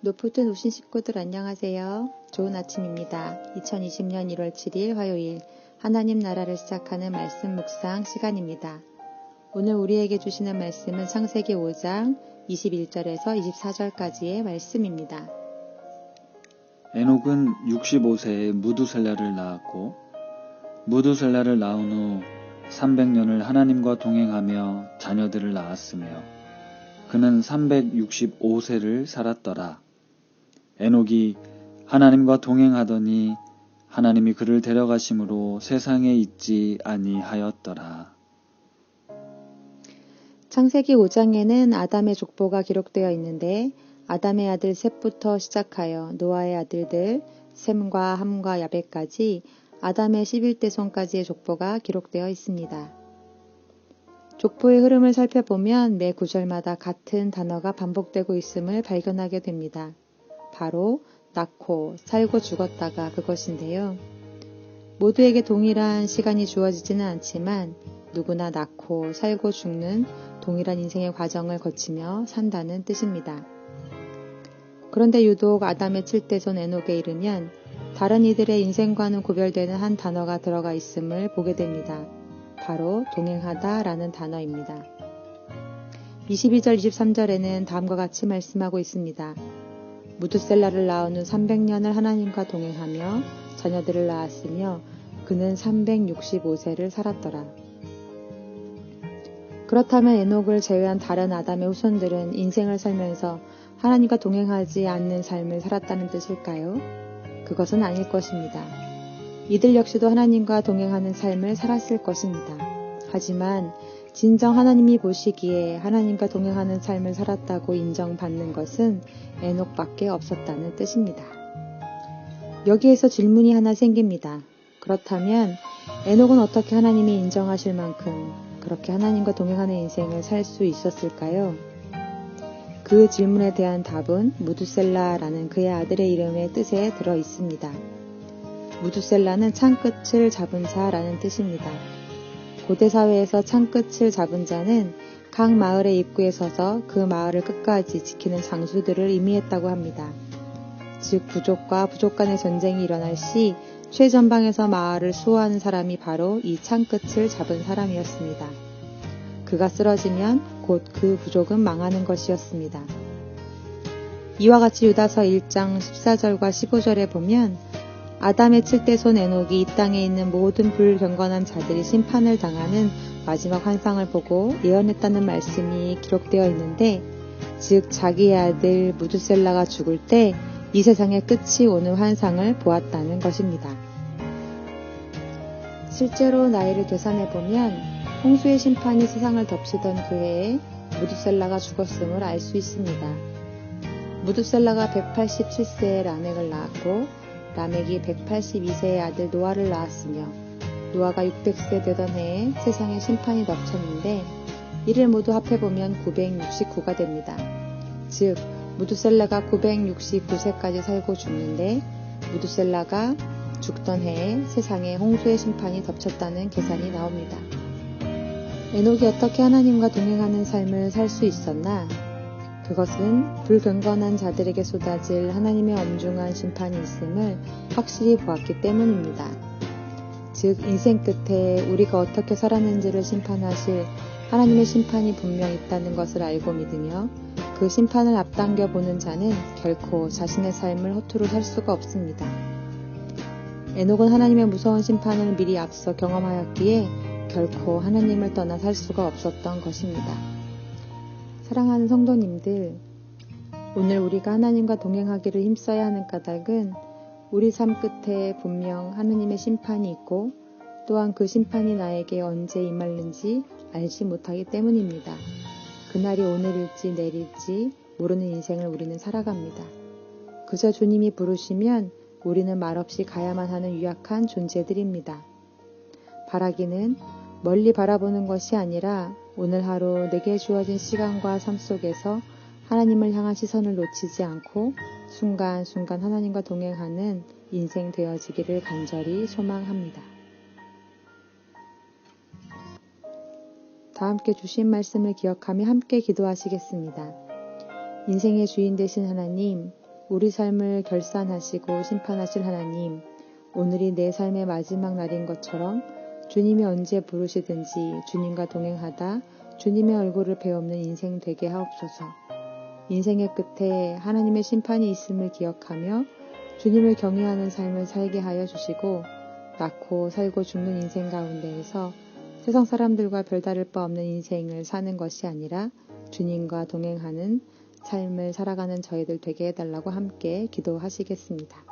노포트 오신 식구들 안녕하세요. 좋은 아침입니다. 2020년 1월 7일 화요일 하나님 나라를 시작하는 말씀 묵상 시간입니다. 오늘 우리에게 주시는 말씀은 창세기 5장 21절에서 24절까지의 말씀입니다. 에녹은 65세에 무두셀라를 낳았고 무두셀라를 낳은 후 300년을 하나님과 동행하며 자녀들을 낳았으며 그는 365세를 살았더라. 에녹이 하나님과 동행하더니 하나님이 그를 데려가심으로 세상에 있지 아니하였더라. 창세기 5장에는 아담의 족보가 기록되어 있는데 아담의 아들 셋부터 시작하여 노아의 아들들 셈과 함과 야벳까지 아담의 11대손까지의 족보가 기록되어 있습니다. 족보의 흐름을 살펴보면 매 구절마다 같은 단어가 반복되고 있음을 발견하게 됩니다. 바로 낳고 살고 죽었다가 그것인데요. 모두에게 동일한 시간이 주어지지는 않지만 누구나 낳고 살고 죽는 동일한 인생의 과정을 거치며 산다는 뜻입니다. 그런데 유독 아담의 7대손 에녹에 이르면 다른 이들의 인생과는 구별되는 한 단어가 들어가 있음을 보게 됩니다. 바로 동행하다 라는 단어입니다. 22절 23절에는 다음과 같이 말씀하고 있습니다. 무두셀라를 낳은 후 300년을 하나님과 동행하며 자녀들을 낳았으며 그는 365세를 살았더라. 그렇다면 에녹을 제외한 다른 아담의 후손들은 인생을 살면서 하나님과 동행하지 않는 삶을 살았다는 뜻일까요? 그것은 아닐 것입니다. 이들 역시도 하나님과 동행하는 삶을 살았을 것입니다. 하지만 진정 하나님이 보시기에 하나님과 동행하는 삶을 살았다고 인정받는 것은 에녹밖에 없었다는 뜻입니다. 여기에서 질문이 하나 생깁니다. 그렇다면 에녹은 어떻게 하나님이 인정하실 만큼 그렇게 하나님과 동행하는 인생을 살 수 있었을까요? 그 질문에 대한 답은 무두셀라라는 그의 아들의 이름의 뜻에 들어 있습니다. 무두셀라는 창끝을 잡은 자라는 뜻입니다. 고대 사회에서 창끝을 잡은 자는 각 마을의 입구에 서서 그 마을을 끝까지 지키는 장수들을 의미했다고 합니다. 즉 부족과 부족 간의 전쟁이 일어날 시 최전방에서 마을을 수호하는 사람이 바로 이 창끝을 잡은 사람이었습니다. 그가 쓰러지면 곧 그 부족은 망하는 것이었습니다. 이와 같이 유다서 1장 14절과 15절에 보면 아담의 7대손 에녹이 이 땅에 있는 모든 불경건한 자들이 심판을 당하는 마지막 환상을 보고 예언했다는 말씀이 기록되어 있는데 즉 자기의 아들 무두셀라가 죽을 때 이 세상의 끝이 오는 환상을 보았다는 것입니다. 실제로 나이를 계산해보면 홍수의 심판이 세상을 덮치던 그 해에 무두셀라가 죽었음을 알 수 있습니다. 무두셀라가 187세에 라멕을 낳았고 라멕이 182세의 아들 노아를 낳았으며 노아가 600세 되던 해에 세상에 심판이 덮쳤는데 이를 모두 합해보면 969가 됩니다. 즉 무두셀라가 969세까지 살고 죽는데 무두셀라가 죽던 해에 세상에 홍수의 심판이 덮쳤다는 계산이 나옵니다. 에녹이 어떻게 하나님과 동행하는 삶을 살 수 있었나? 그것은 불경건한 자들에게 쏟아질 하나님의 엄중한 심판이 있음을 확실히 보았기 때문입니다. 즉 인생 끝에 우리가 어떻게 살았는지를 심판하실 하나님의 심판이 분명 있다는 것을 알고 믿으며 그 심판을 앞당겨 보는 자는 결코 자신의 삶을 허투루 살 수가 없습니다. 에녹은 하나님의 무서운 심판을 미리 앞서 경험하였기에 결코 하나님을 떠나 살 수가 없었던 것입니다. 사랑하는 성도님들, 오늘 우리가 하나님과 동행하기를 힘써야 하는 까닭은 우리 삶 끝에 분명 하나님의 심판이 있고 또한 그 심판이 나에게 언제 임할는지 알지 못하기 때문입니다. 그날이 오늘일지 내일일지 모르는 인생을 우리는 살아갑니다. 그저 주님이 부르시면 우리는 말없이 가야만 하는 유약한 존재들입니다. 바라기는 멀리 바라보는 것이 아니라 오늘 하루 내게 주어진 시간과 삶 속에서 하나님을 향한 시선을 놓치지 않고 순간순간 하나님과 동행하는 인생 되어지기를 간절히 소망합니다. 다 함께 주신 말씀을 기억하며 함께 기도하시겠습니다. 인생의 주인 되신 하나님, 우리 삶을 결산하시고 심판하실 하나님, 오늘이 내 삶의 마지막 날인 것처럼 주님이 언제 부르시든지 주님과 동행하다 주님의 얼굴을 배없는 인생 되게 하옵소서. 인생의 끝에 하나님의 심판이 있음을 기억하며 주님을 경외하는 삶을 살게 하여 주시고, 낳고 살고 죽는 인생 가운데에서 세상 사람들과 별다를 바 없는 인생을 사는 것이 아니라 주님과 동행하는 삶을 살아가는 저희들 되게 해달라고 함께 기도하시겠습니다.